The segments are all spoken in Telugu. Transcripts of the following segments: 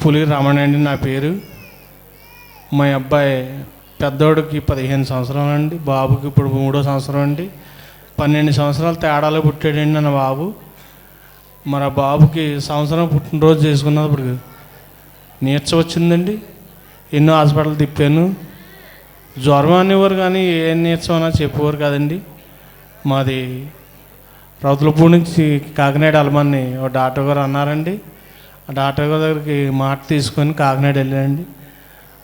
పులి రమణ అండి నా పేరు. మా అబ్బాయి పెద్దోడికి 15 సంవత్సరాలు అండి, బాబుకి ఇప్పుడు 3వ సంవత్సరం అండి. 12 సంవత్సరాలు తేడాలో పుట్టాడండి నా బాబు. మరి ఆ బాబుకి సంవత్సరం పుట్టినరోజు చేసుకున్నప్పుడు నీరసం వచ్చిందండి. ఎన్నో హాస్పిటల్ తిప్పాను. జ్వరం అనేవారు కానీ ఏం నీరసం అన్నా చెప్పేవారు కదండి. మాది రౌతులపూడి నుంచి కాకినాడ వెళ్ళమని ఒక డాక్టర్ గారు అన్నారండి. ఆ డాక్టర్ గారి దగ్గరికి మాట తీసుకొని కాకినాడ వెళ్ళానండి.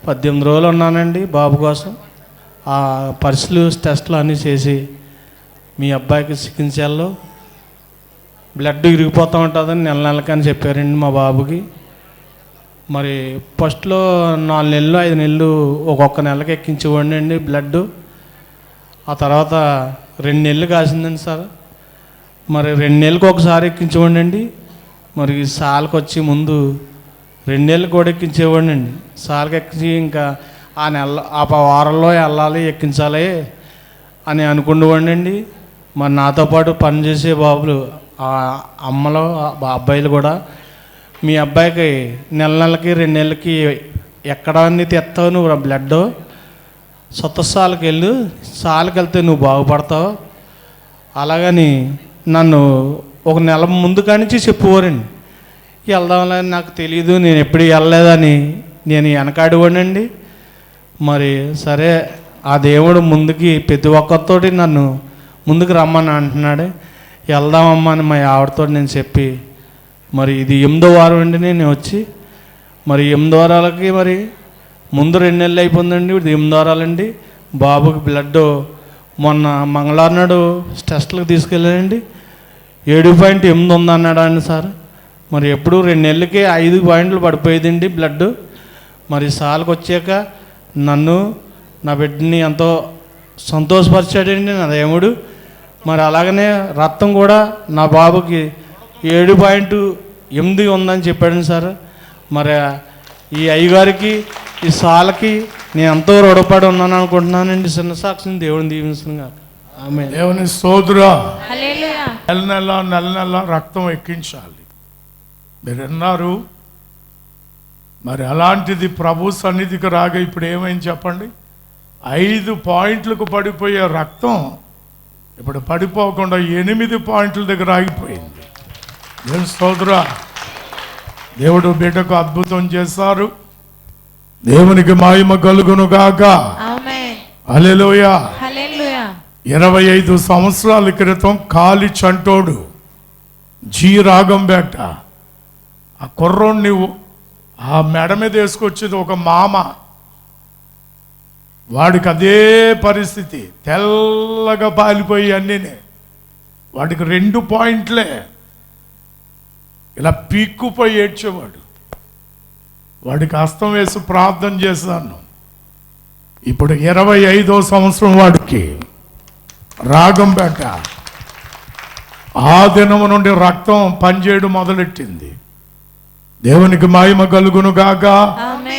18 రోజులు ఉన్నానండి బాబు కోసం. ఆ పరీక్షలు టెస్టులు అన్నీ చేసి మీ అబ్బాయికి చికిత్సల్లో బ్లడ్ ఇరిగిపోతూ ఉంటుందని నెలకని చెప్పారండి మా బాబుకి. మరి ఫస్ట్లో 4 నెలలు 5 నెలలు ఒక్కొక్క నెలకి ఎక్కించేవాడిని అండి బ్లడ్. ఆ తర్వాత 2 నెలలు కాసిందండి సార్. మరి 2 నెలలకు ఒకసారి ఎక్కించేవాడిని అండి. మరి సాల్కి వచ్చి ముందు 2 నెలలు కూడా ఎక్కించేవాడిని అండి. సాల్కి ఎక్కించి ఇంకా ఆ వారంలో వెళ్ళాలి ఎక్కించాలి అని అనుకునేవాడిని అండి. మరి నాతో పాటు పనిచేసే బాబులు ఆ అమ్మలో అబ్బాయిలు కూడా మీ అబ్బాయికి నెలకి 2 నెలలకి ఎక్కడాన్ని తెస్తావు నువ్వు బ్లడ్, సొంత సాల్కి వెళ్ళు, సాల్కి వెళ్తే నువ్వు బాగుపడతావు అలాగని నన్ను ఒక నెల ముందు కానించి చెప్పేవారండి. వెళ్దాంలని నాకు తెలియదు, నేను ఎప్పుడు వెళ్ళలేదని నేను వెనకాడివాడినండి. మరి సరే ఆ దేవుడు ముందుకి ప్రతి ఒక్కరితోటి నన్ను ముందుకు రమ్మని అంటున్నాడు. వెళ్దామమ్మా అని మా ఆవిడతో నేను చెప్పి మరి ఇది 8వ వారం అండి నేను వచ్చి. మరి 8 వారాలకి మరి ముందు 2 నెలలు అయిపోయిందండి, ఇది 8 వారాలండి. బాబుకి బ్లడ్ మొన్న మంగళవారం నాడు టెస్టులకు తీసుకెళ్ళానండి. 7.8 ఉందన్నాడు అండి సార్. మరి ఎప్పుడు 2 నెలలకి 5 పాయింట్లు పడిపోయేదండి బ్లడ్. మరి సార్కి వచ్చాక నన్ను నా బిడ్డని ఎంతో సంతోషపరిచాడండి నా దేవుడు. మరి అలాగనే రక్తం కూడా నా బాబుకి 7.8 ఉందని చెప్పాడు సార్. మరి ఈ అయ్యగారికి ఈ సాలకి నేను ఎంతో రుణపడి ఉన్నాను అనుకుంటున్నానండి. చిన్న సాక్షిని దేవుడిని దీవించుగా. ఆమె దేవుని స్తోత్రం. హల్లెలూయా. నెల నెల రక్తం ఎక్కించాలి మీరు అన్నారు. మరి అలాంటిది ప్రభు సన్నిధికి రాగా ఇప్పుడు ఏమైంది చెప్పండి. 5 పాయింట్లకు పడిపోయే రక్తం ఇప్పుడు పడిపోకుండా 8 పాయింట్ల దగ్గర ఆగిపోయింది. దేవుని స్తోత్రం. దేవుడు బిడ్డకు అద్భుతం చేశారు. దేవునికి మహిమ కలుగును గాక. ఆమేన్. హల్లెలూయా. హల్లెలూయా. 25 సంవత్సరాల క్రితం కాలి చంటోడు జీ రాగంపేట ఆ కుర్రోడిని ఆ మెడ మీద వేసుకొచ్చేది ఒక మామ. వాడికి అదే పరిస్థితి, తెల్లగా పాలిపోయి అన్నీనే. వాడికి 2 పాయింట్లే ఇలా పీక్కుపోయి ఏడ్చేవాడు. వాడికి హస్తం వేసి ప్రార్థన చేశాను. ఇప్పుడు 25వ సంవత్సరం వాడికి రాగంపేట. ఆ దినము నుండి రక్తం పనిచేయడం మొదలెట్టింది. దేవునికి మహిమ కలుగును గాక. ఆమేన్.